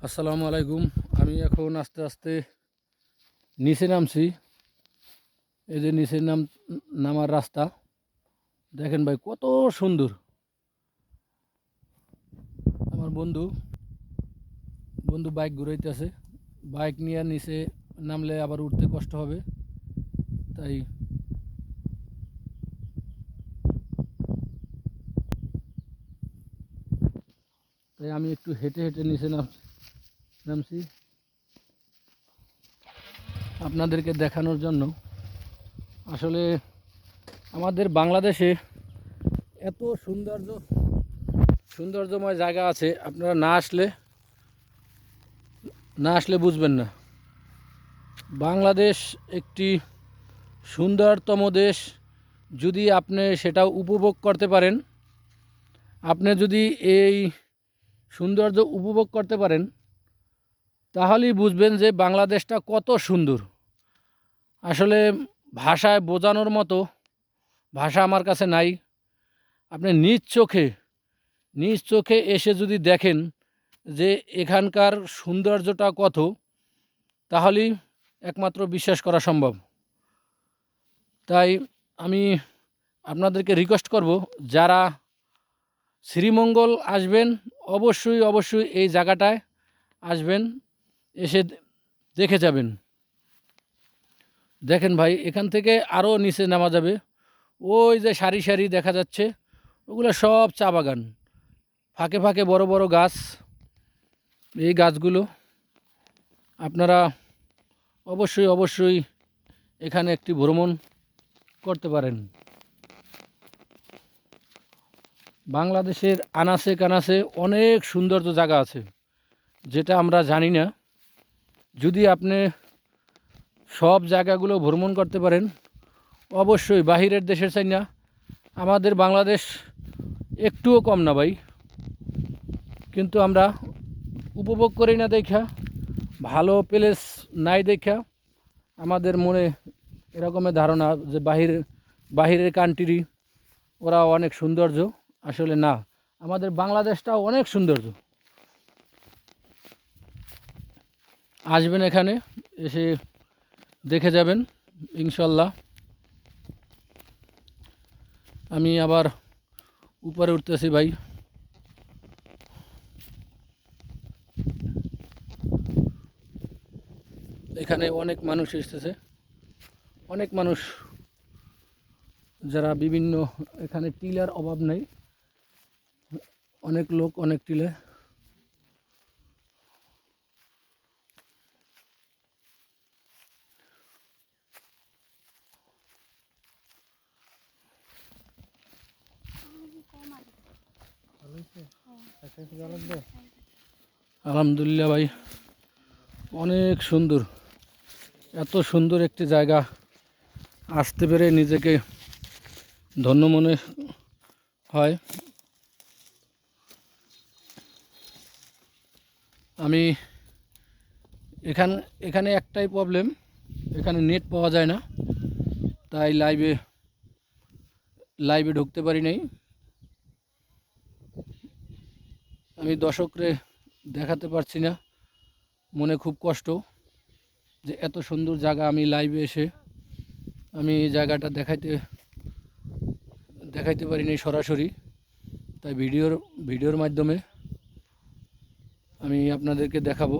আসসালামু আলাইকুম। আমি এখন আস্তে আস্তে নিচে নামছি। এই যে নিচে নামার রাস্তা দেখেন ভাই, কত সুন্দর। আমার বন্ধু বন্ধু বাইক ঘুরাইতেছে। বাইক নিয়ে নিচে নামলে আবার উঠতে কষ্ট হবে, তাই তাই আমি একটু হেঁটে হেঁটে নিচে নামছি আপনাদেরকে দেখানোর জন্য। আসলে আমাদের বাংলাদেশে এত সৌন্দর্যময় জায়গা আছে, আপনারা না আসলে বুঝবেন না। বাংলাদেশ একটি সুন্দরতম দেশ। যদি আপনি সেটা উপভোগ করতে পারেন, আপনি যদি এই সৌন্দর্য উপভোগ করতে পারেন, তাহলেই বুঝবেন যে বাংলাদেশটা কত সুন্দর। আসলে ভাষায় বোঝানোর মতো ভাষা আমার কাছে নাই। আপনি নিজ চোখে এসে যদি দেখেন যে এখানকার সৌন্দর্যটা কত, তাহলেই একমাত্র বিশ্বাস করা সম্ভব। তাই আমি আপনাদেরকে রিকোয়েস্ট করব, যারা শ্রীমঙ্গল আসবেন অবশ্যই এই জায়গাটায় আসবেন, এসে দেখে যাবেন। দেখেন ভাই, এখান থেকে আরও নিচে নামা যাবে। ওই যে সারি সারি দেখা যাচ্ছে, ওগুলো সব চা বাগান। ফাঁকে ফাঁকে বড় বড় গাছ। এই গাছগুলো আপনারা অবশ্যই এখানে একটি ভ্রমণ করতে পারেন। বাংলাদেশের আনাচে কানাচে অনেক সৌন্দর্য জায়গা আছে, যেটা আমরা জানি না। যদি আপনি সব জায়গাগুলো ভ্রমণ করতে পারেন, অবশ্যই বাহিরের দেশের চাই না, আমাদের বাংলাদেশ একটুও কম না ভাই। কিন্তু আমরা উপভোগ করি না দেখা, ভালো প্লেস নাই দেখা আমাদের মনে এরকমের ধারণা যে বাহিরের কান্ট্রি ওরা অনেক সৌন্দর্য। আসলে না, আমাদের বাংলাদেশটাও অনেক সৌন্দর্য। আসবেন এখানে, এসে দেখে যাবেন ইনশাল্লাহ। আমি আবার উপরে উঠতেছি ভাই। এখানে অনেক মানুষ এসেছে, অনেক মানুষ, যারা বিভিন্ন, এখানে টিলার অভাব নেই, অনেক লোক অনেক টিলে। আলহামদুলিল্লাহ ভাই, অনেক সুন্দর। এত সুন্দর একটি জায়গা আসতে পেরে নিজেকে ধন্য মনে হয়। আমি এখানে একটাই প্রবলেম, এখানে নেট পাওয়া যায় না, তাই লাইভে ঢুকতে পারি নাই। আমি দর্শকরে দেখাতে পারছি না, মনে খুব কষ্ট যে এত সুন্দর জায়গা আমি লাইভে এসে আমি এই জায়গাটা দেখাইতে পারি নাই সরাসরি। তাই ভিডিওর মাধ্যমে আমি আপনাদেরকে দেখাবো।